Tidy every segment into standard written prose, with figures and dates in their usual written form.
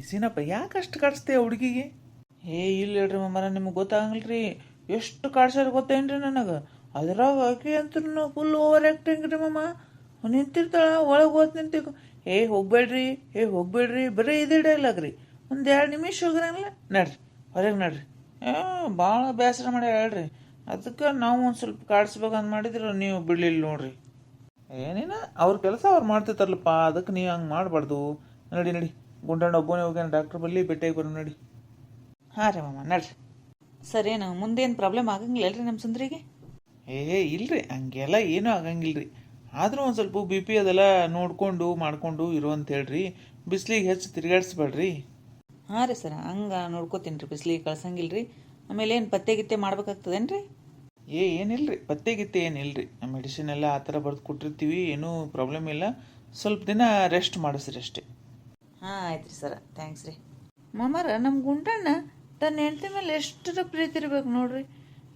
ಸೀನಪ್ಪ ಯಾಕೆ ಅಷ್ಟು ಕಾಡಿಸ್ತೆ ಹುಡುಗಿಗೆ? ಇಲ್ಲ ಹೇಳ್ರಿ ಮಾಮರ, ನಿಮ್ಗೆ ಗೊತ್ತಾಗಲ್ಲ ರೀ. ಎಷ್ಟು ಕಾಡ್ಸ್ಯಾರ ಗೊತ್ತೇನ್ರಿ ನನಗೆ. ಅದ್ರಾಗ ಆಕೆ ಅಂತೂ ಫುಲ್ ಓವರ್ ಆ್ಯಕ್ಟಿಂಗ್ ರೀ ಮಾಮ. ನಿಂತಿರ್ತಾಳ, ಒಳಗೆ ಹೋದ್ ನಿಂತಿಕೊ, ಹೋಗ್ಬೇಡ್ರಿ ಬರೀ ಇದೇ ಡೈಲಾಗ್ ರೀ. ಒಂದು 2 ನಿಮಿಷ ಹೋಗ್ರಂಗಿಲ್ಲ, ನಡ್ರಿ ಹೊರಗೆ ನಡ್ರಿ. ಭಾಳ ಬೇಸರ ಮಾಡಿ ಹೇಳ್ರಿ. ಅದಕ್ಕೆ ನಾವು ಒಂದು ಸ್ವಲ್ಪ ಕಾಡಿಸ್ಬೇಕಂತ ಮಾಡಿದ್ರೆ ನೀವು ಬಿಡಲಿಲ್ಲ ನೋಡ್ರಿ. ಏನೇನ ಅವ್ರ ಕೆಲಸ ಅವ್ರು ಮಾಡ್ತಿರ್ತಾರಲ್ಲಪ್ಪ, ಅದಕ್ಕೆ ನೀವು ಹಂಗೆ ಮಾಡಬಾರ್ದು. ನಡಿ ಗುಂಡಣ್ಣ ಒಬ್ಬನೇ ಹೋಗ್ಯಾನ ಡಾಕ್ಟ್ರ್ ಬಲ್ಲಿ ಭೇಟಿಯಾಗಿ ಬರೋಣ ನಡಿ. ಹಾಂ ರೀ ಮಾಮ ನಡ್ರಿ. ಸರೇನು ಮುಂದೇನು ಪ್ರಾಬ್ಲಮ್ ಆಗಂಗಿಲ್ಲ ರೀ ನಮ್ಮ ಸುಂದ್ರಿಗೆ? ಇಲ್ರಿ ಹಂಗೆಲ್ಲ ಏನೂ ಆಗಂಗಿಲ್ಲ ರೀ. ಆದರೂ ಒಂದು ಸ್ವಲ್ಪ ಬಿ ಪಿ ಅದೆಲ್ಲ ನೋಡಿಕೊಂಡು ಮಾಡ್ಕೊಂಡು ಇರು ಅಂತ ಹೇಳ್ರಿ. ಬಿಸಿಲಿಗೆ ಹೆಚ್ಚು ತಿರುಗಾಡಿಸ್ಬೇಡ್ರಿ. ಹಾಂ ರೀ ಸರ್, ಹಂಗೆ ನೋಡ್ಕೋತೀನಿ ರೀ. ಬಿಸಿಲಿಗೆ ಕಳ್ಸಂಗಿಲ್ಲ ರೀ. ಆಮೇಲೆ ಏನು ಪತ್ತೆ ಗಿತ್ತೆ ಮಾಡ್ಬೇಕಾಗ್ತದೇನು ರೀ? ಏನಿಲ್ಲ ರೀ, ಪತ್ತೆ ಗಿತ್ತೆ ಏನಿಲ್ಲ ರೀ. ಮೆಡಿಸಿನ್ ಎಲ್ಲ ಆ ಥರ ಬರೆದು ಕೊಟ್ಟಿರ್ತೀವಿ, ಏನೂ ಪ್ರಾಬ್ಲಮ್ ಇಲ್ಲ. ಸ್ವಲ್ಪ ದಿನ ರೆಸ್ಟ್ ಮಾಡಿಸ್ರಿ ಅಷ್ಟೇ. ಹಾಂ ಆಯ್ತು ರೀ ಸರ, ಥ್ಯಾಂಕ್ಸ್ ರೀ. ಮಾಮಾರ, ನಮ್ಮ ಗುಂಡಣ್ಣ ತನ್ನ ಹೆಂಡತಿ ಮೇಲೆ ಎಷ್ಟರ ಪ್ರೀತಿ ಇರ್ಬೇಕು ನೋಡ್ರಿ.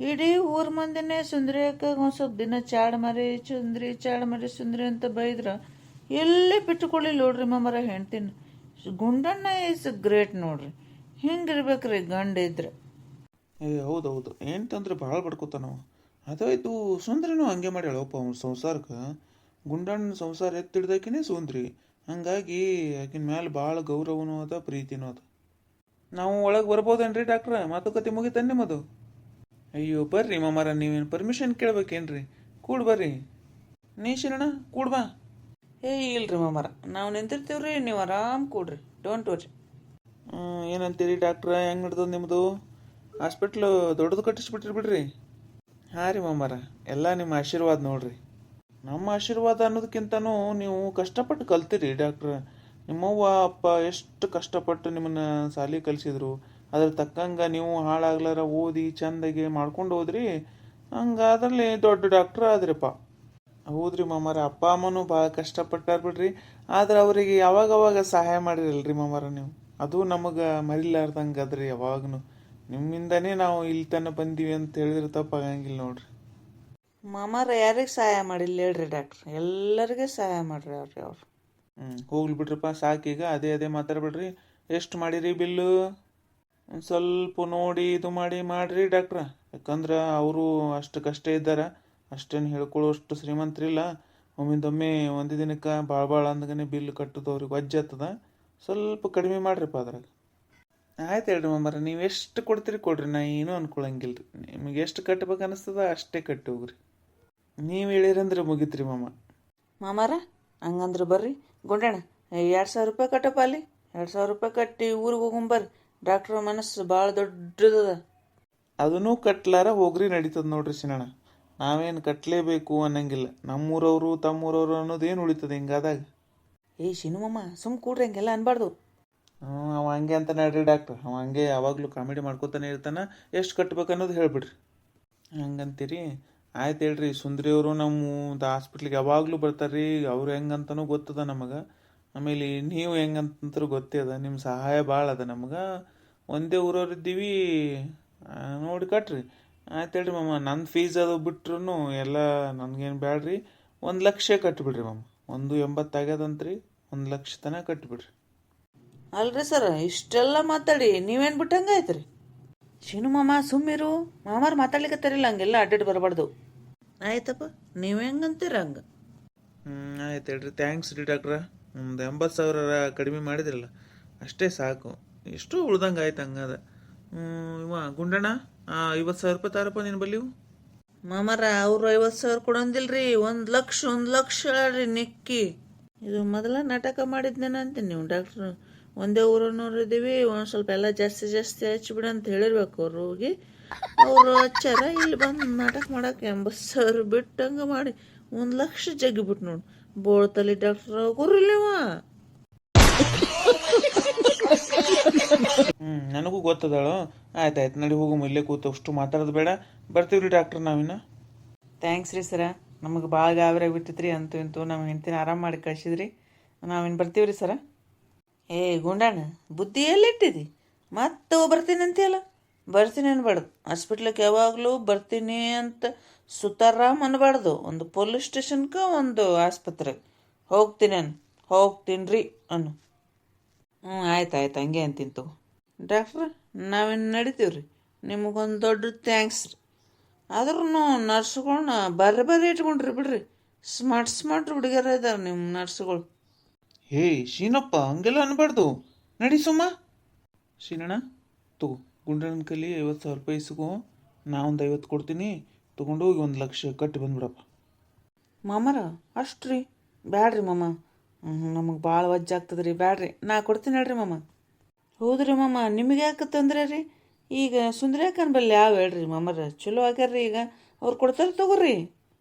ಇಡೀ ಊರ ಮಂದಿನೇ ಸುಂದ್ರಿ ಅಕ್ಕಾಗ ಒಂದು ಸ್ವಲ್ಪ ದಿನ ಚಾಡ್ ಮರಿ ಸುಂದ್ರಿ ಅಂತ ಬೈದ್ರೆ ಎಲ್ಲೇ ಬಿಟ್ಟುಕೊಳ್ಳಿಲ್ಲ ನೋಡ್ರಿ ಮಾಮಾರ ಹೆಂಡ್ತಿನ. ಗುಂಡಣ್ಣ ಈಸ್ ಗ್ರೇಟ್ ನೋಡ್ರಿ. ಹಿಂಗಿರ್ಬೇಕ್ರಿ ಗಂಡ ಇದ್ರೆ. ಹೌದೌದು, ಏನಂತಂದ್ರೆ ಭಾಳ ಬಡ್ಕೋತಾನವ. ಅದಾಯ್ತು, ಸುಂದ್ರಿನೂ ಹಂಗೆ ಮಾಡಿ ಹೇಳಪ್ಪ ಅವ್ನ ಸಂಸಾರಕ್ಕೆ. ಗುಂಡಣ್ಣ ಸಂಸಾರ ಎತ್ತಿಡ್ದಾಕಿನೇ ಸುಂದ್ರಿ. ಹಂಗಾಗಿ ಆಕಿನ ಮ್ಯಾಲೆ ಭಾಳ ಗೌರವನೂ ಅದ, ಪ್ರೀತಿನೂ ಅದ. ನಾವು ಒಳಗೆ ಬರ್ಬೋದೇನ್ರಿ ಡಾಕ್ಟ್ರ? ಮಾತುಕತೆ ಮುಗಿತಾನೆ ನಿಮ್ಮದು? ಅಯ್ಯೋ ಬರ್ರಿ ಮಾಮಾರ, ನೀವೇನು ಪರ್ಮಿಷನ್ ಕೇಳ್ಬೇಕೇನ್ರಿ? ಕೂಡ ಬರ್ರಿ. ನೀ ಶಿರಣ ಕೂಡ ಬಾ. ಇಲ್ರಿ ಮಾಮಾರ, ನಾವು ನಿಂತಿರ್ತೀವ್ರಿ, ನೀವು ಆರಾಮ್ ಕೂಡ್ರಿ, ಡೋಂಟ್ ವರಿ. ಏನಂತೀರಿ ಡಾಕ್ಟ್ರ? ಹೆಂಗೆ ನಡ್ದದ ನಿಮ್ಮದು ಹಾಸ್ಪಿಟ್ಲು? ದೊಡ್ಡದು ಕಟ್ಟಿಸ್ಬಿಟ್ರಿ ಬಿಡ್ರಿ. ಹಾಂ ರೀ ಮಾಮಾರ, ಎಲ್ಲ ನಿಮ್ಮ ಆಶೀರ್ವಾದ ನೋಡ್ರಿ. ನಮ್ಮ ಆಶೀರ್ವಾದ ಅನ್ನೋದಕ್ಕಿಂತನೂ ನೀವು ಕಷ್ಟಪಟ್ಟು ಕಲ್ತೀರಿ ಡಾಕ್ಟ್ರ. ನಿಮ್ಮವ್ವ ಅಪ್ಪ ಎಷ್ಟು ಕಷ್ಟಪಟ್ಟು ನಿಮ್ಮನ್ನು ಸಾಲಿ ಕಲಿಸಿದ್ರು. ಅದ್ರ ತಕ್ಕಂಗೆ ನೀವು ಹಾಳಾಗ್ಲಾರ ಓದಿ ಚಂದಾಗಿ ಮಾಡ್ಕೊಂಡು ಹೋದ್ರಿ. ಹಂಗಾದ್ರಲ್ಲಿ ದೊಡ್ಡ ಡಾಕ್ಟ್ರ್ ಆದ್ರಿಪ್ಪ. ಹೌದ್ರಿ ಮಾಮಾರ, ಅಪ್ಪ ಅಮ್ಮನೂ ಭಾಳ ಕಷ್ಟಪಟ್ಟಾರ ಬಿಡ್ರಿ. ಆದ್ರೆ ಅವರಿಗೆ ಯಾವಾಗವಾಗ ಸಹಾಯ ಮಾಡಿರಲ್ರಿ ಮಾಮಾರ ನೀವು. ಅದು ನಮಗೆ ಮರಿಲಾರ್ದಂಗೆ ಅದ್ರಿ. ಯಾವಾಗೂ ನಿಮ್ಮಿಂದನೇ ನಾವು ಇಲ್ಲಿ ತನಕ ಬಂದೀವಿ ಅಂತ ಹೇಳಿದ್ರೆ ತಪ್ಪಾಗಂಗಿಲ್ಲ ನೋಡ್ರಿ. ಮಾಮಾರ ಯಾರಿಗೆ ಸಹಾಯ ಮಾಡಿಲ್ಲ ಹೇಳ್ರಿ ಡಾಕ್ಟ್ರ್? ಎಲ್ಲರಿಗೆ ಸಹಾಯ ಮಾಡ್ರಿ ಅವ್ರು. ಹೋಗ್ಲಿ ಬಿಡ್ರಪ್ಪ, ಸಾಕೀಗ. ಅದೇ ಮಾತಾಡ್ಬಿಡ್ರಿ. ಎಷ್ಟು ಮಾಡಿರಿ ಬಿಲ್ಲು? ಒಂದು ಸ್ವಲ್ಪ ನೋಡಿ ಇದು ಮಾಡಿರಿ ಡಾಕ್ಟ್ರ. ಯಾಕಂದ್ರೆ ಅವರು ಅಷ್ಟು ಕಷ್ಟ ಇದ್ದಾರೆ. ಅಷ್ಟೇನು ಹೇಳ್ಕೊಳ್ಳೋಷ್ಟು ಶ್ರೀಮಂತರಿಲ್ಲ. ಒಮ್ಮಿಂದೊಮ್ಮೆ ಒಂದು ದಿನಕ್ಕೆ ಭಾಳ ಅಂದ್ಗನೆ ಬಿಲ್ ಕಟ್ಟೋದು ಅವ್ರಿಗೆ ವಜ್ಜೆ ಆಗ್ತದ. ಸ್ವಲ್ಪ ಕಡಿಮೆ ಮಾಡ್ರಿಪ್ಪ ಅದ್ರಾಗ. ಆಯ್ತು ಹೇಳ್ರಿ ಮಾಮಾರ, ನೀವು ಎಷ್ಟು ಕೊಡ್ತೀರಿ ಕೊಡ್ರಿ, ನಾ ಏನೂ ಅನ್ಕೊಳಂಗಿಲ್ಲ ರೀ. ನಿಮಗೆ ಎಷ್ಟು ಕಟ್ಬೇಕು ಅನಿಸ್ತದ ಅಷ್ಟೇ ಕಟ್ಟಿ ಹೋಗ್ರಿ. ನೀವು ಹೇಳಿರಂದ್ರೆ ಮುಗಿತ್ರಿ ಮಾಮ. ಮಾಮಾರ ಹಂಗಂದ್ರೆ ಬರ್ರಿ ಗುಂಡಣ್ಣ, 2,000 ರೂಪಾಯಿ ಕಟ್ಟಪ್ಪ. ಅಲ್ಲಿ 2,000 ರೂಪಾಯಿ ಕಟ್ಟಿ ಊರಿಗೆ ಹೋಗೊಂಬರ್ರಿ. ಡಾಕ್ಟ್ರ ಮನಸ್ಸು ಭಾಳ ದೊಡ್ಡದದ. ಅದನ್ನೂ ಕಟ್ಲಾರ ಹೋಗ್ರಿ, ನಡೀತದ ನೋಡ್ರಿ ಸಿನಣ್ಣ. ನಾವೇನು ಕಟ್ಟಲೇಬೇಕು ಅನ್ನಂಗಿಲ್ಲ. ನಮ್ಮೂರವರು ತಮ್ಮೂರವರು ಅನ್ನೋದೇನು ಉಳಿತದೆ ಹಿಂಗಾದಾಗ. ಶಿನು ಮಾಮ, ಸುಮ್ ಕೂಡ್ರಿ, ಹಂಗೆಲ್ಲ ಅನ್ಬಾರ್ದು. ಅವ ಹಂಗೆ ಅಂತ ನಡ್ರಿ ಡಾಕ್ಟ್ರ್. ಅವ ಹಂಗೆ ಯಾವಾಗಲೂ ಕಾಮಿಡಿ ಮಾಡ್ಕೊತಾನೆ ಇರ್ತಾನೆ. ಎಷ್ಟು ಕಟ್ಬೇಕು ಅನ್ನೋದು ಹೇಳ್ಬಿಡ್ರಿ. ಹಂಗಂತೀರಿ? ಆಯ್ತು ಹೇಳ್ರಿ. ಸುಂದ್ರಿಯವರು ನಮ್ಮ ಹಾಸ್ಪಿಟ್ಲಿಗೆ ಯಾವಾಗಲೂ ಬರ್ತಾರ್ರಿ. ಅವ್ರು ಹೆಂಗಂತನೂ ಗೊತ್ತದ ನಮಗೆ. ಆಮೇಲೆ ನೀವು ಹೆಂಗಂತಂತರೂ ಗೊತ್ತೇ ಅದ. ನಿಮ್ಮ ಸಹಾಯ ಭಾಳ ಅದ ನಮ್ಗೆ. ಒಂದೇ ಊರವ್ರು ಇದ್ದೀವಿ, ನೋಡಿ ಕಟ್ರಿ. ಆಯ್ತು ಹೇಳ್ರಿ ಮಾಮ. ನನ್ನ ಫೀಸ್ ಅದು ಬಿಟ್ರು ಎಲ್ಲ ನನಗೇನು ಬ್ಯಾಡ್ರಿ. 1,00,000 ಕಟ್ಟಿಬಿಡ್ರಿ ಮಾಮ. 1,80,000 ಆಗ್ಯದಂತ್ರಿ. 1,00,000 ತನಕ ಕಟ್ಟಿಬಿಡ್ರಿ. ಅಲ್ರಿ ಸರ್, ಇಷ್ಟೆಲ್ಲ ಮಾತಾಡಿ ನೀವೇನು ಬಿಟ್ಟಂಗಾಯ್ತು ರೀ? ಶಿನು ಮಾಮ ಸುಮ್ಮಿರು. ಮಾಮಾರು ಮಾತಾಡ್ಲಿಕ್ಕತ್ತಾರಿಲ್ಲ, ಹಂಗೆಲ್ಲ ಅಡ್ಡಾಡಿ ಬರಬಾರ್ದು. ಆಯ್ತಪ್ಪ, ನೀವು ಹೆಂಗಂತೀರ ಹಂಗೆ. ಆಯ್ತು ಹೇಳ್ರಿ. ಥ್ಯಾಂಕ್ಸ್ ರೀ ಡಾಕ್ಟ್ರ. ಒಂದು 80,000 ಕಡಿಮೆ ಮಾಡಿದ್ರಲ್ಲ, ಅಷ್ಟೇ ಸಾಕು. ಎಷ್ಟು ಉಳ್ದಂಗೆ ಆಯ್ತು ಹಂಗದ. ಇವ ಗುಂಡಣ್ಣ 50,000 ರೂಪಾಯಿ ತಾರಪ್ಪ ನೀನು ಬಲ್ಲಿವು. ಮಾಮಾರ ಅವ್ರು 50,000 ಕೊಡೋದಿಲ್ರಿ. 1,00,000 ರೀ ನಿಕ್ಕಿ. ಇದು ಮೊದಲ ನಾಟಕ ಮಾಡಿದ್ನೇನ ಅಂತೀನಿ. ನೀವು ಡಾಕ್ಟ್ರು ಒಂದೇ ಊರನ್ನೋರು ಇದ್ದೀವಿ, ಒಂದು ಸ್ವಲ್ಪ ಎಲ್ಲ ಜಾಸ್ತಿ ಹಚ್ಚಿಬಿಡ ಅಂತ ಹೇಳಿರ್ಬೇಕು ಅವ್ರು. ಹೋಗಿ ಅವರು ಹಚ್ಚಾರ, ಇಲ್ಲಿ ಬಂದು ನಾಟಕ ಮಾಡಕ್ಕೆ 80,000 ಬಿಟ್ಟಂಗೆ ಮಾಡಿ 1,00,000 ಜಗ್ಗಿಬಿಟ್ಟು ನೋಡಿ. ಬೋಳ್ತಲ್ಲಿ ಡಾಕ್ಟ್ರ್ ಹೋಗ್ರಿಲ್ಲವ. ನನಗೂ ಗೊತ್ತದಾಳು. ಆಯ್ತಾಯ್ತು ನಡಿ, ಹೋಗು. ಇಲ್ಲೇ ಕೂತು ಅಷ್ಟು ಮಾತಾಡೋದು ಬೇಡ. ಬರ್ತೀವ್ರಿ ಡಾಕ್ಟ್ರ್ ನಾವಿನ್ನ. ಥ್ಯಾಂಕ್ಸ್ ರೀ ಸರ. ನಮಗೆ ಭಾಳ ಗಾಬರಿ ಬಿಟ್ಟಿದ್ರಿ. ಅಂತೂ ಇಂತೂ ನಮ್ಮ ಹೆಂಡ್ತಿನ ಆರಾಮ ಮಾಡಿ ಕಳಿಸಿದ್ರಿ. ನಾವಿನ್ನು ಬರ್ತೀವ್ರಿ ಸರ. ಗುಂಡಣ್ಣ, ಬುದ್ಧಿ ಎಲ್ಲಿಟ್ಟಿದಿ? ಮತ್ತೆ ಬರ್ತೀನಿ ಅಂತೀಯಲ್ಲ. ಬರ್ತೀನಿ ಅನ್ಬಾರ್ದು. ಹಾಸ್ಪಿಟ್ಲಿಗೆ ಯಾವಾಗಲೂ ಬರ್ತೀನಿ ಅಂತ ಸುತಾರಾಮ್ ಅನ್ಬಾರ್ದು. ಒಂದು ಪೊಲೀಸ್ ಸ್ಟೇಷನ್ಗೆ, ಒಂದು ಆಸ್ಪತ್ರೆಗೆ ಹೋಗ್ತೀನಿ ರೀ ಅನ್ನು. ಆಯ್ತು ಆಯ್ತು ಹಂಗೆ ಅಂತಿಂತು ಡಾಕ್ಟ್ರ ನಾವೇನು ನಡಿತೀವಿ ರೀ ನಿಮಗೊಂದು ದೊಡ್ಡ ಥ್ಯಾಂಕ್ಸ್ ರೀ ಆದ್ರೂ ನರ್ಸ್ಗಳ್ನ ಬರ್ರಿ ಇಟ್ಕೊಂಡ್ರಿ ಬಿಡ್ರಿ ಸ್ಮಾರ್ಟ್ ಹುಡುಗಿಯರ ಇದಾರೆ ನಿಮ್ಮ ನರ್ಸ್ಗಳು. ಹೇ ಶೀನಪ್ಪ ಹಂಗೆಲ್ಲ ಅನ್ಬಾರ್ದು, ನಡಿ ಸುಮ್ಮ. ಶೀನಣ್ಣ ತಗೋ, ಗುಂಡಣ್ಣನ ಕೈಲಿ 50,000 ರೂಪಾಯಿ ಇಸ್ಕೋ, ನಾ ಒಂದು 50 ಕೊಡ್ತೀನಿ, ತೊಗೊಂಡು ಹೋಗಿ 1,00,000 ಕಟ್ಟಿ ಬಂದ್ಬಿಡಪ್ಪ. ಮಾಮರ ಅಷ್ಟು ರೀ ಬ್ಯಾಡ್ರಿ ಮಾಮ, ನಮಗೆ ಭಾಳ ವಜ್ಜಾಗ್ತದೆ ರೀ, ಬ್ಯಾಡ್ರಿ ನಾ ಕೊಡ್ತೀನಿ ಹೇಳ್ರಿ ಮಾಮ. ಹೌದ್ರಿ ಮಾಮ, ನಿಮಗೆ ಯಾಕೆ ತೊಂದರೆ ರೀ? ಈಗ ಸುಂದರ್ಯಾಕನ್ ಬಲ್ಲಿ ಯಾವ ಹೇಳ್ರಿ ಮಾಮರ, ಚಲೋ ಆಗ್ಯಾರ್ರಿ ಈಗ, ಅವ್ರು ಕೊಡ್ತಾರೆ ತಗೋರಿ.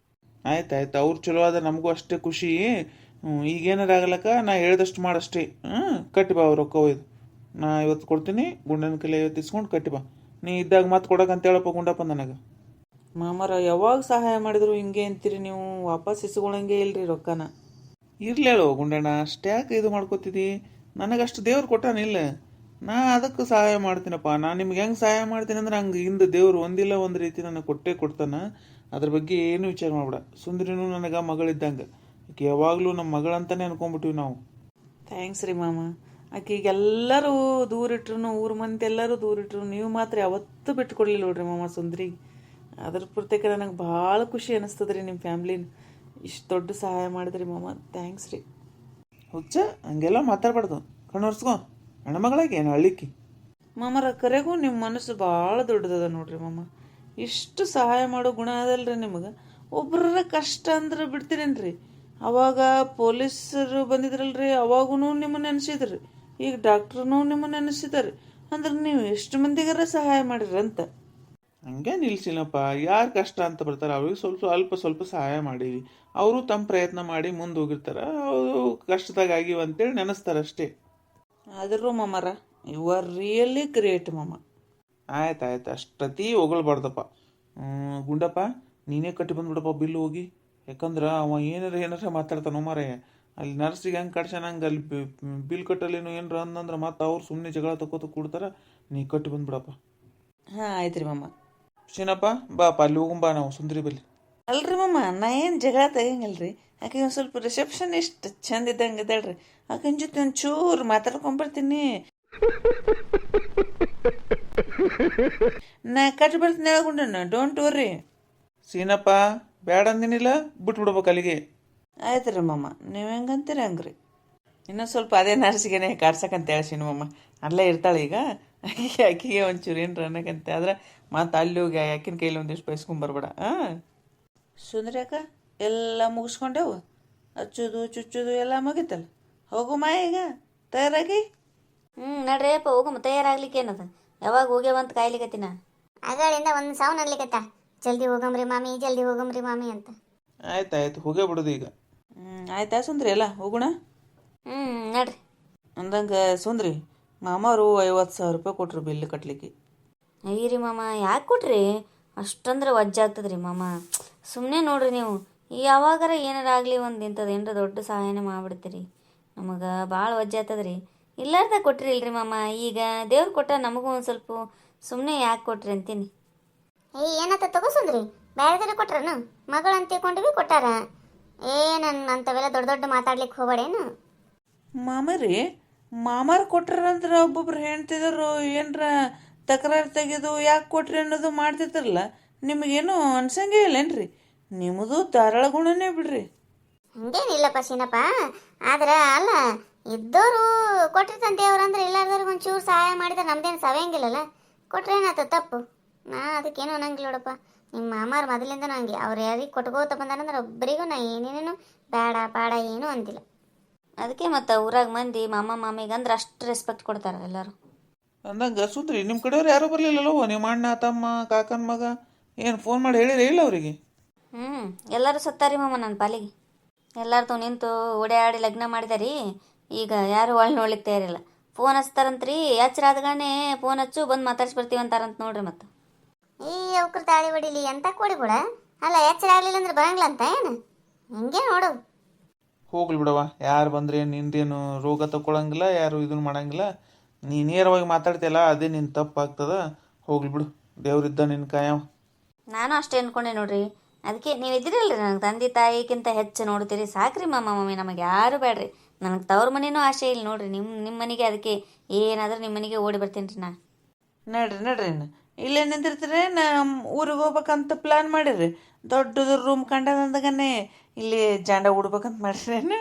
ಆಯ್ತು ಅವ್ರು ಚಲೋ ಆದ ನಮಗೂ ಅಷ್ಟೇ ಖುಷಿ. ಈಗೇನಾರ ಆಗಲಕ್ಕ ನಾ ಹೇಳ್ದಷ್ಟು ಮಾಡಷ್ಟೇ. ಕಟ್ಟಿ ಬಾ ಅವ್ರು ರೊಕ್ಕ ಒಯ್ದು, ನಾ 50 ಕೊಡ್ತೀನಿ, ಗುಂಡನ ಕೈಲಿ 50 ಇಸ್ಕೊಂಡು ಕಟ್ಟಿ ಬಾ. ನೀ ಇದ್ದಾಗ ಮತ್ತೆ ಕೊಡಕಂತ ಹೇಳಪ್ಪ ಗುಂಡಪ್ಪ ನನಗೆ. ಮಾಮರ ಯಾವಾಗ ಸಹಾಯ ಮಾಡಿದ್ರು ಹಿಂಗೆ ಅಂತೀರಿ ನೀವು, ವಾಪಸ್ ಇಸ್ಕೊಳಂಗೆ ಇಲ್ರಿ ರೊಕ್ಕನ. ಇರ್ಲಿ ಹೇಳು ಗುಂಡಣ್ಣ, ಅಷ್ಟೇ ಯಾಕೆ ಇದು ಮಾಡ್ಕೋತಿದ್ದಿ? ನನಗಷ್ಟು ದೇವ್ರು ಕೊಟ್ಟಾನಿಲ್ಲ, ನಾ ಅದಕ್ಕೆ ಸಹಾಯ ಮಾಡ್ತೀನಪ್ಪ. ನಾನು ನಿಮ್ಗೆ ಹೆಂಗೆ ಸಹಾಯ ಮಾಡ್ತೀನಿ ಅಂದ್ರೆ ಹಂಗೆ ಹಿಂದೆ ದೇವ್ರು ಒಂದಿಲ್ಲ ಒಂದು ರೀತಿ ನನಗೆ ಕೊಟ್ಟೇ ಕೊಡ್ತಾನೆ. ಅದ್ರ ಬಗ್ಗೆ ಏನು ವಿಚಾರ ಮಾಡ್ಬೇಡ. ಸುಂದರಿನೂ ನನಗೆ ಮಗಳಿದ್ದಂಗೆ, ಆಕೆ ಯಾವಾಗಲೂ ನಮ್ಮ ಮಗಳಂತಾನೆ ಅನ್ಕೊಂಡ್ಬಿಟ್ಟಿವಿ ನಾವು. ಥ್ಯಾಂಕ್ಸ್ ರೀ ಮಾಮ. ಆಕೆಗೆ ಎಲ್ಲರೂ ದೂರಿಟ್ರು, ಊರು ಮಂದಿ ಎಲ್ಲರೂ ದೂರಿಟ್ರು, ನೀವು ಮಾತ್ರ ಯಾವತ್ತೂ ಬಿಟ್ಟು ಕೊಡಲಿಲ್ಲ ನೋಡ್ರಿ ಮಾಮ ಸುಂದ್ರಿಗೆ. ಅದ್ರ ಪ್ರತ್ಯೇಕ ನನಗೆ ಭಾಳ ಖುಷಿ ಅನ್ನಿಸ್ತದೆ ರೀ ನಿಮ್ಮ ಫ್ಯಾಮ್ಲಿನ ಇಷ್ಟು ದೊಡ್ಡ ಸಹಾಯ ಮಾಡಿದ್ರಿ ಮಾಮ, ಥ್ಯಾಂಕ್ಸ್ ರೀ. ಹುಚ್ಚ ಹಂಗೆಲ್ಲ ಮಾತಾಡ್ಬಾರ್ದು, ಕಣ್ಣೊರ್ಸ್ಕೊ. ಹೆಣ್ಮಗಳಾಗಿ ಏನು ಹಳ್ಳಿಕ್ಕಿ ಮಾಮರ ಕರೆಗೂ ನಿಮ್ಮ ಮನಸ್ಸು ಭಾಳ ದೊಡ್ಡದದ ನೋಡ್ರಿ ಮಾಮ. ಇಷ್ಟು ಸಹಾಯ ಮಾಡೋ ಗುಣ ಅದಲ್ರಿ ನಿಮಗೆ. ಒಬ್ಬರ ಕಷ್ಟ ಅಂದ್ರೆ ಬಿಡ್ತೀರೇನ್ರಿ? ಅವಾಗ ಪೊಲೀಸರು ಬಂದಿದ್ರಲ್ರಿ, ಅವಾಗೂ ನಿಮ್ಮನ್ನು ನೆನೆಸಿದ್ರಿ, ಈಗ ಡಾಕ್ಟ್ರೂ ನಿಮ್ಮನ್ನು ನೆನೆಸಿದಾರೆ ಅಂದ್ರೆ ನೀವು ಎಷ್ಟು ಮಂದಿಗಾರ ಸಹಾಯ ಮಾಡಿರಿ ಅಂತ. ಹಂಗೆ ನಿಲ್ಸಿಲ್ಲಪ್ಪ, ಯಾರು ಕಷ್ಟ ಅಂತ ಬರ್ತಾರೆ ಅವ್ರಿಗೆ ಸ್ವಲ್ಪ ಸಹಾಯ ಮಾಡೀವಿ. ಅವರು ತಮ್ಮ ಪ್ರಯತ್ನ ಮಾಡಿ ಮುಂದೆ ಹೋಗಿರ್ತಾರ, ಅವರು ಕಷ್ಟದಾಗ ಆಗಿವ ಅಂತೇಳಿ ನೆನೆಸ್ತಾರೆ ಅಷ್ಟೇ. ಆದರೂ ಮಾಮರ ಯು ಆರ್ ರಿಯಲಿ ಗ್ರೇಟ್ ಮಾಮ. ಆಯ್ತು ಅಷ್ಟತಿ ಹೊಗಳ್ಬಾರ್ದಪ್ಪ. ಗುಂಡಪ್ಪ ನೀನೇ ಕಟ್ಟಿ ಬಂದ್ಬಿಡಪ್ಪ ಬಿಲ್ ಹೋಗಿ. ಯಾಕಂದ್ರೆ ಅವ ಏನಾರ ಮಾತಾಡ್ತಾನೋ ಮಾರೇ, ಅಲ್ಲಿ ನರ್ಸಿಗೆ ಹೆಂಗೆ ಕಟ್ಸ್ಯಾನ ಹಂಗೆ ಅಲ್ಲಿ ಬಿಲ್ ಕಟ್ಟಲೇನು ಏನಾರ ಅಂದಂದ್ರೆ ಮತ್ತೆ ಅವ್ರು ಸುಮ್ಮನೆ ಜಗಳ ತಗೋತ ಕೊಡ್ತಾರ. ನೀ ಕಟ್ಟಿ ಬಂದ್ಬಿಡಪ್ಪ. ಹಾಂ ಆಯ್ತು ರೀ ಮಾಮ. ಶೀನಪ್ಪ ಬಾಪ ಅಲ್ಲಿ ಹೋಗುಂಬಾ ನಾವು ಸುಂದರಿ ಬಲ್ಲಿ. ಅಲ್ರಿ ಮಾಮ, ನಾ ಏನು ಜಗಳ ತೆಗಂಗಿಲ್ರಿ. ಆಕೆ ಒಂದು ಸ್ವಲ್ಪ ರಿಸೆಪ್ಷನಿಸ್ಟ್ ಚಂದ ಇದ್ದಂಗೆ ಇದ್ದಾಳ್ರಿ, ಆಕಿನ ಜೊತೆ ಒಂಚೂರು ಮಾತಾಡ್ಕೊಂಬರ್ತೀನಿ. ನಾ ಕಟ್ಟಿ ಬರ್ತೀನಿ ಹೇಳ್ಕೊಂಡ, ಡೋಂಟ್ ವರ್ರಿ. ಸೀನಪ್ಪ ಬ್ಯಾಡ ಅಂದಿನಿಲ್ಲ, ಬಿಟ್ಬಿಡ್ಬೇಕು ಅಲ್ಲಿಗೆ. ಆಯ್ತು ರೀ ಮಾಮ, ನೀವು ಹೆಂಗಂತೀರಿ ಹಂಗೆ ರೀ. ಇನ್ನೂ ಸ್ವಲ್ಪ ಅದೇ ನರ್ಸಿಗೆನೆ ಕಾಡ್ಸಕ್ಕಂತ ಹೇಳಿ ಸಿನಿಮಮ್ಮ ಅಲ್ಲೇ ಇರ್ತಾಳೆ ಈಗ. ಆಕಿಗೆ ಒಂಚೂರು ಏನು ಅನ್ನಕಂತೆ ಆದ್ರೆ ಮತ್ತೆ ಅಲ್ಲಿ ಹೋಗಿ ಆಕಿನ ಕೈಲಿ ಒಂದಿಷ್ಟು ಬಯಸ್ಕೊಂಬರ್ಬೇಡ. ಸುಂದ್ರ್ಯಾಕ ಎಲ್ಲ ಮುಗಿಸ್ಕೊಂಡೆವು, ಹಚ್ಚೋದು ಚುಚ್ಚೋದು ಎಲ್ಲ ಮುಗಿತಲ್ಲ. ಹೋಗುಮ್ಮ ಈಗ ತಯಾರಾಗಿ. ನಡ್ರಿಯಪ್ಪ ಹೋಗಮ್ಮ, ತಯಾರಾಗ್ಲಿಕ್ಕೆ ಏನದ, ಯಾವಾಗ ಹೋಗ್ಯಾವಂತ ಕಾಯ್ಲಿಕತ್ತಿನ. ಆಗಳಿಂದ ಒಂದು ಸಾವು ನಡ್ಲಿಕತ್ತ, ಜಲ್ದಿ ಹೋಗಮ್ರಿ ಮಾಮಿ ಜಲ್ದಿ ಹೋಗಮ್ರಿ ಮಾಮಿ ಅಂತ. ಆಯ್ತು ಹೋಗೇ ಬಿಡೋದು ಈಗ. ಆಯ್ತಾ ಸುಂದ್ರಿ, ಎಲ್ಲ ಹೋಗೋಣ. ನಡ್ರಿ. ಅಂದಂಗೆ ಸುಂದ್ರಿ, ಮಾಮವರು 50,000 ರೂಪಾಯಿ ಕೊಟ್ರು ಬಿಲ್ ಕಟ್ಲಿಕ್ಕೆ. ಅಯ್ಯರಿ ಮಾಮ, ಯಾಕೆ ಕೊಟ್ರಿ ಅಷ್ಟಂದ್ರೆ ವಜ್ಜಾಗ್ತದ್ರಿ ಮಾಮ. ಸುಮ್ಮನೆ ನೋಡ್ರಿ ನೀವು, ಯಾವಾಗಾರ ಏನಾರ ಆಗಲಿ ಒಂದು ಇಂಥದ್ದು ಏನರ ದೊಡ್ಡ ಸಹಾಯನೇ ಮಾಡಿಬಿಡ್ತೀರಿ. ನಮಗೆ ಭಾಳ ವಜ್ಜಾಗ್ತದ್ರಿ. ಇಲ್ಲಾರ್ದ ಕೊಟ್ರಿ ಇಲ್ರಿ ಮಾಮ, ಈಗ ದೇವ್ರು ಕೊಟ್ಟ ನಮಗೂ ಒಂದು ಸ್ವಲ್ಪ ಸುಮ್ಮನೆ ಯಾಕೆ ಕೊಟ್ರಿ ಅಂತೀನಿ. ಏನತ್ತ ತಗೋಸಂದ್ರಿ, ಬೇರೆದಾರ ಕೊಟ್ರನು, ಮಗಳು ಅಂತ ತಿಳ್ಕೊಂಡಿವಿ ಕೊಟ್ಟಾರ. ಏನನ್ನ ಅಂಥವೆಲ್ಲ ದೊಡ್ಡ ಮಾತಾಡ್ಲಿಕ್ಕೆ ಹೋಗಬೇಡೇನು. ಮಾಮರಿ ಮಾಮಾರು ಕೊಟ್ರಂದ್ರೆ ಒಬ್ಬೊಬ್ರು ಹೇಳ್ತಿದ್ರು ಏನರ ತಕರಾರು ತೆಗೆದು ಯಾಕೆ ಕೊಟ್ರಿ ಅನ್ನೋದು ಮಾಡ್ತಿದ್ರಲ್ಲ, ನಿಮಗೇನು ಅನ್ಸಂಗೇ ಇಲ್ಲೇನ್ರಿ? ನಿಮ್ಮದು ಧಾರಾಳ ಗುಣನೇ ಬಿಡ್ರಿ. ಹಂಗೇನಿಲ್ಲಪ್ಪ ಶೀನಪ್ಪ, ಆದ್ರೆ ಅಲ್ಲ ಇದ್ದವರು ಕೊಟ್ಟಿರ್ತಾನೆ ದೇವ್ರಂದ್ರೆ, ಇಲ್ಲಾರ್ದವ್ರಿಗೆ ಒಂಚೂರು ಸಹಾಯ ಮಾಡಿದ್ರೆ ನಮ್ದೇನು ಸವೆಯಂಗಿಲ್ಲಲ್ಲ. ಕೊಟ್ರೆ ಏನಾಯ್ತು ತಪ್ಪು, ನಾ ಅದಕ್ಕೇನು ಅನ್ನಂಗಿಲ್ಲ ನೋಡಪ್ಪ. ನಿಮ್ಮ ಮಾಮಾರು ಮೊದಲಿಂದನೂ ಹಂಗೆ, ಅವ್ರು ಯಾರಿಗೆ ಕೊಟ್ಕೋತ ಬಂದಾರಂದ್ರೆ ಒಬ್ಬರಿಗೂ ನಾ ಏನೇನೇನು ಬೇಡ ಪಾಡ ಏನೂ ಅಂತಿಲ್ಲ. ಅದಕ್ಕೆ ಮತ್ತು ಊರಾಗ ಮಂದಿ ಮಾಮ ಮಾಮಿಗಂದ್ರೆ ಅಷ್ಟು ರೆಸ್ಪೆಕ್ಟ್ ಕೊಡ್ತಾರೆ ಎಲ್ಲರೂ. ಅಂದಂಗೆ ಸುಂದ್ರಿ ನಿಮ್ಮ ಕಡೆಯವ್ರು ಯಾರೂ ಬರಲಿಲ್ಲಲ್ಲೋ? ನಿಮ್ಮ ಅಣ್ಣ ತಮ್ಮ ಕಾಕನ ಮಗ ಏನು ಫೋನ್ ಮಾಡಿ ಹೇಳಿರೇ ಇಲ್ಲ ಅವರಿಗೆ? ಎಲ್ಲರೂ ಸತ್ತಾರಿ ಮಾಮ ನನ್ನ ಪಾಲಿಗೆ. ಎಲ್ಲಾರ್ದು ನಿಂತು ಓಡಾಡಿ ಲಗ್ನ ಮಾಡಿದಾರಿ. ಈಗ ಯಾರು ಒಳ್ಳೆ ನೋಡ್ಲಿಕ್ಕೆ ತಯಾರಿಲ್ಲ. ಫೋನ್ ಹಚ್ತಾರಂತ್ರಿ, ಎಚ್ಚರ ಆದಗಾನೆ ಫೋನ್ ಹಚ್ಚು ಬಂದು ಮಾತಾಡ್ಸಿ ಬರ್ತೀವಿ ಅಂತಾರಂತ ನೋಡ್ರಿ. ಮತ್ತು ಈ ಅವ್ರ ತಾಳಿ ಹೊಡಿಲಿ ಅಂತ ಕೊಡಿ ಕೂಡ ಅಲ್ಲ, ಎಚ್ಚರ ಆಗ್ಲಿಲ್ಲ ಅಂದ್ರೆ ಬರಂಗಿಲ್ಲ ಅಂತ ಏನು ಹಿಂಗೆ ನೋಡು. ಹೋಗ್ಲಿ ಬಿಡವ, ಯಾರು ಬಂದ್ರೆ ನಿಂದೇನು ರೋಗ ತಗೊಳಂಗಿಲ್ಲ, ಯಾರು ಇದನ್ನು ಮಾಡಂಗಿಲ್ಲ. ನೀ ನೇರವಾಗಿ ಮಾತಾಡ್ತಿಯಲ್ಲ, ಅದೇ ನಿನ್ನ ತಪ್ಪಾಗ್ತದ. ಹೋಗ್ಲಿ ಬಿಡು, ದೇವ್ರಿದ್ದ ನಿನ್ನ ಕಾಯವ. ನಾನು ಅಷ್ಟೇ ಅನ್ಕೊಂಡೆ ನೋಡ್ರಿ. ಅದಕ್ಕೆ ನೀವು ಇದ್ದೀರಲ್ರಿ, ನನಗೆ ತಂದೆ ತಾಯಿಗಿಂತ ಹೆಚ್ಚು ನೋಡ್ತೀರಿ, ಸಾಕ್ರಿ ಮಾಮ ಮಮ್ಮಿ, ನಮಗೆ ಯಾರು ಬೇಡ್ರಿ. ನನಗೆ ತವ್ರ ಮನೇನೂ ಆಸೆ ಇಲ್ಲ ನೋಡ್ರಿ. ನಿಮ್ಮ ಮನೆಗೆ ಅದಕ್ಕೆ ಏನಾದರೂ ನಿಮ್ಮ ಮನೆಗೆ ಓಡಿ ಬರ್ತೀನಿ ರೀ ನಾ. ನಡ್ರಿ ಇಲ್ಲೇ ನಿಂದಿರ್ತೀರಿ. ಊರಿಗೆ ಹೋಗ್ಬೇಕಂತ ಪ್ಲಾನ್ ಮಾಡಿರಿ. ದೊಡ್ಡದು ರೂಮ್ ಕಂಡದಂದಾಗನೆ ಇಲ್ಲಿ ಜಾಂಡ ಉಡ್ಬೇಕಂತ ಮಾಡಿರೇನು?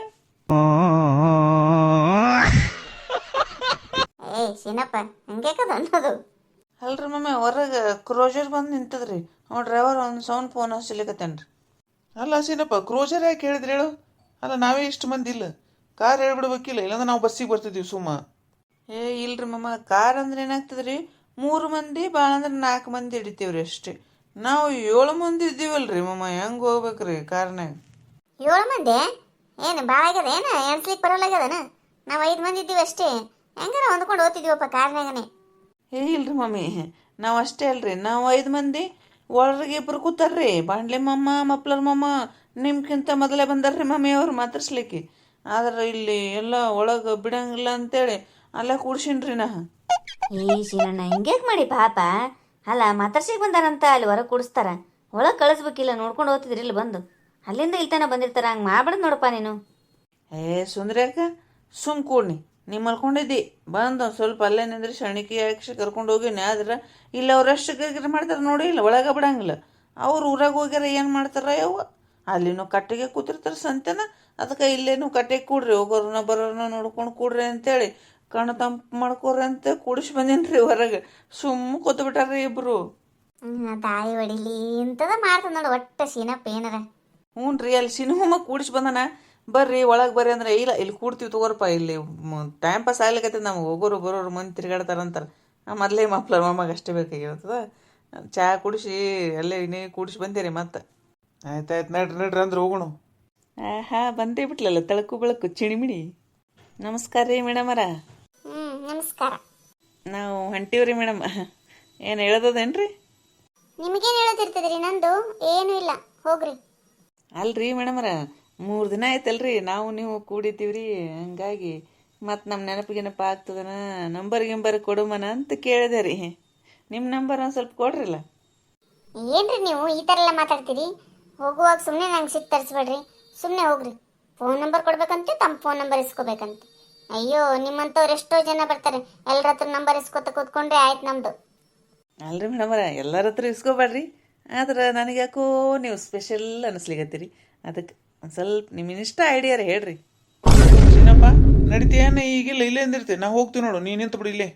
ಏ ಶೀನಪ್ಪ ಹಂಗ್ಯಾಕದ ಅನ್ನೋದು? ಅಲ್ರಿ ಮಮ್ಮಿ, ಹೊರಗೆ ಕ್ರೋಜರ್ ಬಂದು ನಿಂತದ್ರಿ. ಅವ ಡ್ರೈವರ್ ಒಂದು ಸೌಂಡ್ ಫೋನ್ ಹಚ್ಚಲಿಕತ್ತೇನ್ರಿ. ಅಲ್ಲ ಸೀನಪ್ಪ, ಕ್ರೋಜರ್ ಯಾಕೆ ಹೇಳಿದ್ರಿ ಹೇಳು? ಅಲ್ಲ ನಾವೇ ಇಷ್ಟು ಮಂದಿ ಇಲ್ಲ, ಕಾರ್ ಹೇಳ್ಬಿಡ್ಬೇಕಿಲ್ಲ, ಇಲ್ಲಾಂದ್ರೆ ನಾವು ಬಸ್ಸಿಗೆ ಬರ್ತಿದ್ದೀವಿ ಸುಮ್ಮ. ಇಲ್ರಿ ಮಮ್ಮ, ಕಾರ್ ಅಂದ್ರೆ ಏನಾಗ್ತದ್ರಿ, 3 ಮಂದಿ ಭಾಳ ಅಂದ್ರೆ 4 ಮಂದಿ ಹಿಡಿತೀವ್ರಿ ಅಷ್ಟೇ. ನಾವು 7 ಮಂದಿ ಇದ್ದೀವಲ್ರಿ ಮಮ್ಮ, ಹೆಂಗೆ ಹೋಗ್ಬೇಕ್ರಿ ಕಾರ್ನಾಗ? 7 ಮಂದಿ ಏನು ಭಾಳ ಆಗ್ಯದ ಏನು? ಎಣ್ಸ್ಲಿಕ್ಕೆ ಬರೋಲ್ಲಾಗ್ಯದನ? ನಾವು 5 ಮಂದಿ ಇದ್ದೀವಿ ಅಷ್ಟೇ. ಹೆಂಗಾರ ಹೊಂದ್ಕೊಂಡು ಓದ್ತಿದ್ದೀವಪ್ಪ ಕಾರ್ನಾಗನೆ. ಇಲ್ರಿ ಮಮ್ಮಿ, ನಾವು ಅಷ್ಟೇ ಅಲ್ರಿ, ನಾವು 5 ಮಂದಿ. ಒಳಗೆ 2 ಕೂತಾರ್ರಿ, ಬಾಂಡ್ಲೆ ಮಮ್ಮ ಮಪ್ಲರ್ ಮಮ್ಮ. ನಿಮ್ಗಿಂತ ಮೊದಲೇ ಬಂದಾರ್ರಿ ಮಮ್ಮಿ ಅವ್ರು ಮಾತಾಡ್ಸ್ಲಿಕ್ಕೆ. ಆದ್ರೆ ಇಲ್ಲಿ ಎಲ್ಲ ಒಳಗೆ ಬಿಡಂಗಿಲ್ಲ ಅಂತೇಳಿ ಅಲ್ಲೇ ಕೂಡ್ಸಿನ್ರಿ ನಾ. ಶೀನಣ್ಣ ಹಿಂಗ್ಯಾಕೆ ಮಾಡಿ ಪಾಪ. ಅಲ್ಲ ಮಾತಾಡ್ಸಿಗೆ ಬಂದಾರಂತ ಅಲ್ಲಿ ಹೊರಗೆ ಕೂಡಿಸ್ತಾರ, ಒಳಗೆ ಕಳಿಸ್ಬೇಕಿಲ್ಲ, ನೋಡ್ಕೊಂಡು ಹೋಗ್ತಿದ್ರಿ ಇಲ್ಲಿ ಬಂದು. ಅಲ್ಲಿಂದ ಇಲ್ತನ ಬಂದಿರ್ತಾರ, ಹಂಗೆ ಮಾಡ್ಬಿಡೋದು ನೋಡಪ್ಪ ನೀನು. ಸುಂದ್ರ್ಯಾಕ ಸುಮ್ ಕೂಡ್ನಿ, ನೀ ಮಲ್ಕೊಂಡಿದ್ದಿ. ಬಂದು ಒಂದು ಸ್ವಲ್ಪ ಅಲ್ಲೇ ನಿಂದ್ರಿ ಶಣಿಕೆ ಹಾಕಿ ಕರ್ಕೊಂಡು ಹೋಗಿನಿ. ಆದ್ರೆ ಇಲ್ಲ ಅವ್ರು ಎಷ್ಟು ಮಾಡ್ತಾರೆ ನೋಡಿ, ಇಲ್ಲ ಒಳಗೆ ಬಿಡಂಗಿಲ್ಲ. ಅವ್ರು ಊರಾಗ ಹೋಗ್ಯಾರ ಏನು ಮಾಡ್ತಾರ ಯವ್ವ, ಅಲ್ಲಿನೂ ಕಟ್ಟಿಗೆ ಕೂತಿರ್ತಾರೆ ಸಂತೆನ. ಅದಕ್ಕೆ ಇಲ್ಲೇನು ಕಟ್ಟಿಗೆ ಕೂಡ್ರಿ, ಹೋಗೋರನ್ನ ಬರೋರನ್ನ ನೋಡ್ಕೊಂಡು ಕೂಡ್ರಿ ಅಂತೇಳಿ ಕಣ್ಣು ತಂಪು ಮಾಡ್ಕೋರಿ ಅಂತ ಕೂಡಿಸಿ ಬಂದೇನ್ರಿ ಹೊರಗೆ. ಸುಮ್ಮ ಕೂತ್ಬಿಟ್ಟಾರ್ರಿ ಇಬ್ರು. ತಾಯಿ ಹೊಡಿಲಿ ಇಂಥದ ಮಾಡ್ತದ ನೋಡು ಒಟ್ಟು ಶೀನಪ್ಪ ಏನಾರ. ಹ್ಞೂ ರೀ, ಅಲ್ಲಿ ಸಿನಿಮಾ ಕೂಡಿಸಿ ಬಂದನ. ಬರ್ರಿ ಒಳಗೆ ಬರ್ರಿ ಅಂದ್ರೆ ಇಲ್ಲ ಇಲ್ಲಿ ಕೂಡ್ತೀವಿ ತಗೋರಪ್ಪ, ಇಲ್ಲಿ ಟೈಮ್ ಪಾಸ್ ಆಗ್ಲಿಕ್ಕತ್ತದ ನಮ್ಗೆ. ಹೋಗೋರು ಬರೋರು ಮಂದಿ ತಿರ್ಗಾಡ್ತಾರಂತಾರೆ. ಮೊದಲೇ ಮಪ್ಲರ್ ಮಮ್ಮಗೆ ಅಷ್ಟೇ ಬೇಕಾಗಿರ್ತದ. ಚಹಾ ಕುಡಿಸಿ ಅಲ್ಲೇ ಇನ್ನೇ ಕೂಡಿಸಿ ಬಂದಿರಿ ಮತ್ತೆ. ಆಯ್ತಾಯ್ತು, ನಡ್ರಿ ಅಂದ್ರೆ ಹೋಗೋಣ. ಬಂದೇ ಬಿಟ್ಲಲ್ಲ ತಳಕು ಬೆಳಕು ಚಿಣಿಮಿಣಿ. ನಮಸ್ಕಾರ ರೀ ಮೇಡಮರ. ನಮಸ್ಕಾರ. ನಾವು ಹೊಂಟೀವ್ರಿ ಮೇಡಮ್. ಏನು ಹೇಳೋದೇನ್ರಿ? ನಿಮಗೇನು ಹೇಳೋದಿರ್ತದ್ರಿ? ನಂದು ಏನೂ ಇಲ್ಲ, ಹೋಗ್ರಿ. ಅಲ್ರಿ ಮೇಡಮರ, 3 ದಿನ ಆಯ್ತಲ್ರಿ ನಾವು ನೀವು ಕೂಡಿದ್ದೀವ್ರಿ. ಹಂಗಾಗಿ ಮತ್ತು ನಮ್ಮ ನೆನಪಿಗೆನಪ್ಪ ಆಗ್ತದನ, ನಂಬರ್ ಕೊಡುಮನ ಅಂತ ಕೇಳಿದೆ ರೀ. ನಿಮ್ಮ ನಂಬರ್ ಒಂದು ಸ್ವಲ್ಪ ಕೊಡ್ರಿಲ್ಲ. ಏನ್ರಿ ನೀವು ಈ ಥರ ಎಲ್ಲ ಮಾತಾಡ್ತೀರಿ? ಹೋಗುವಾಗ ಸುಮ್ಮನೆ ನಂಗೆ ಸಿಟ್ಟು ತರಿಸ್ಬೇಡ್ರಿ, ಸುಮ್ಮನೆ ಹೋಗ್ರಿ. ಫೋನ್ ನಂಬರ್ ಕೊಡ್ಬೇಕಂತೆ, ತಮ್ಮ ಫೋನ್ ನಂಬರ್ ಇಸ್ಕೋಬೇಕಂತೆ. ಅಯ್ಯೋ, ನಿಮ್ಮಂಥವ್ರು ಎಷ್ಟೋ ಜನ ಬರ್ತಾರೆ, ಎಲ್ಲರ ಹತ್ರ ನಂಬರ್ ಇಸ್ಕೊತ ಕೂತ್ಕೊಂಡ್ರೆ ಆಯ್ತು ನಮ್ಮದು. ಅಲ್ರಿ ಮೇಡಮರ, ಎಲ್ಲರ ಹತ್ರ ಇಸ್ಕೋಬೇಡ್ರಿ. ಆದ್ರೆ ನನಗೆ ಯಾಕೋ ನೀವು ಸ್ಪೆಷಲ್ ಅನ್ನಿಸ್ಲಿಕತ್ತೀರಿ. ಅದಕ್ಕೆ ಒಂದು ಸ್ವಲ್ಪ ನಿಮ್ಮ ಇಷ್ಟ ಐಡಿಯಾರ ಹೇಳ್ರಿ. ಸೀನಪ್ಪ ನಡಿತೀಯನ್ನ? ಈಗಿಲ್ಲ, ಇಲ್ಲೇ ಅಂದಿರ್ತೀವಿ. ನಾವು ಹೋಗ್ತೀವಿ ನೋಡು, ನೀನು ನಿಂತು ಬಿಡಿ ಇಲ್ಲೇ.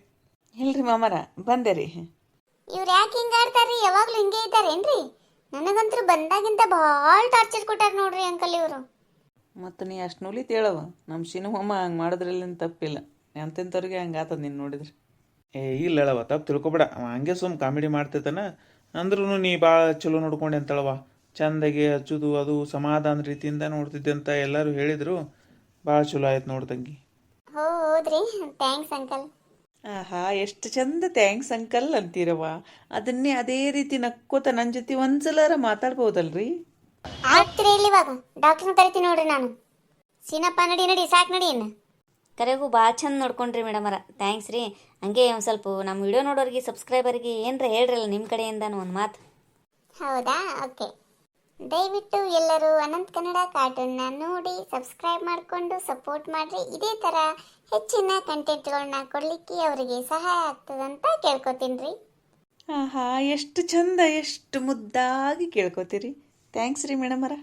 ಇಲ್ರಿ ಮಾಮರ, ಬಂದೆ ರೀ. ಇವ್ರು ಯಾಕೆ ಹಿಂಗೆ ಆಡ್ತಾರ್ರಿ? ಯಾವಾಗಲೂ ಹಿಂಗೆ ಇದ್ದಾರೇನ್ರಿ? ನನಗಂತೂ ಬಂದಾಗಿಂತ ಭಾಳ ಟಾರ್ಚರ್ ಕೊಟ್ಟಾರ ನೋಡ್ರಿ ಅಂಕಲ್ ಇವರು. ಮತ್ತು ನೀ ಅಷ್ಟು ನುಲಿತ್ ಹೇಳವ, ನಮ್ಮ ಶಿನುಮಮ್ಮ ಹಂಗೆ ಮಾಡೋದ್ರಲ್ಲಿ ತಪ್ಪಿಲ್ಲ. ಎಂತೆಂಥವ್ರಿಗೆ ಹಂಗೆ ಆತದ ನೀನು ನೋಡಿದ್ರೆ. ಇಲ್ಲ ಹೇಳವ, ತಪ್ಪು ತಿಳ್ಕೊಬೇಡ. ಅವ ಹಂಗೆ ಸುಮ್ಮ ಕಾಮಿಡಿ ಮಾಡ್ತೈತಾನ. ಅಂದ್ರೂ ನೀ ಭಾಳ ಚಲೋ ನೋಡ್ಕೊಂಡೆ ಅಂತಳವ. ಚಂದಾಗಿ ಹಚ್ಚೋದು ಅದು ಸಮಾಧಾನ ರೀತಿಯಿಂದ ನೋಡ್ತಿದ್ದೆ ಅಂತ ಎಲ್ಲರೂ ಹೇಳಿದರು. ಭಾಳ ಚಲೋ ಆಯ್ತು ನೋಡ್ದಂಗೆ. ಹೌದ್ರಿ, ಥ್ಯಾಂಕ್ಸ್ ಅಂಕಲ್. ಆಹಾ, ಎಷ್ಟು ಚಂದ ಥ್ಯಾಂಕ್ಸ್ ಅಂಕಲ್ ಅಂತೀರವ. ಅದನ್ನೇ ಅದೇ ರೀತಿ ನಕ್ಕೋತ ನನ್ನ ಜೊತೆ ಒಂದ್ಸಲ ಮಾತಾಡ್ಬೋದಲ್ರಿ? ಆಗ್ತೀರಿ ಇಲ್ಲಿ ಇವಾಗ ಡಾಕ್ಟರ್ನ ಕರಿತೀನಿ ನೋಡ್ರಿ ನಾನು. ಸೀನಪ್ಪ ನಡಿ ಸಾಕು ನಡಿ. ಇನ್ನು ಕರೆಗೂ ಭಾಳ ಚಂದ ನೋಡ್ಕೊಂಡ್ರಿ ಮೇಡಮರ, ಥ್ಯಾಂಕ್ಸ್ ರೀ. ಹಂಗೆ ಒಂದು ಸ್ವಲ್ಪ ನಮ್ಮ ವಿಡಿಯೋ ನೋಡೋರಿಗೆ ಸಬ್ಸ್ಕ್ರೈಬರ್ಗೆ ಏನರ ಹೇಳ್ರಲ್ಲ ನಿಮ್ಮ ಕಡೆಯಿಂದನೂ ಒಂದು ಮಾತು. ಹೌದಾ? ಓಕೆ. ದಯವಿಟ್ಟು ಎಲ್ಲರೂ ಅನಂತ್ ಕನ್ನಡ ಕಾರ್ಟೂನ್ನ ನೋಡಿ ಸಬ್ಸ್ಕ್ರೈಬ್ ಮಾಡಿಕೊಂಡು ಸಪೋರ್ಟ್ ಮಾಡಿರಿ. ಇದೇ ಥರ ಹೆಚ್ಚಿನ ಕಂಟೆಂಟ್ಗಳನ್ನ ಕೊಡಲಿಕ್ಕೆ ಅವರಿಗೆ ಸಹಾಯ ಆಗ್ತದಂತ ಕೇಳ್ಕೊತೀನಿ ರೀ. ಆಹಾ, ಎಷ್ಟು ಚಂದ, ಎಷ್ಟು ಮುದ್ದಾಗಿ ಕೇಳ್ಕೊತೀರಿ. ಥ್ಯಾಂಕ್ಸ್ ರೀ ಮೇಡಮರ.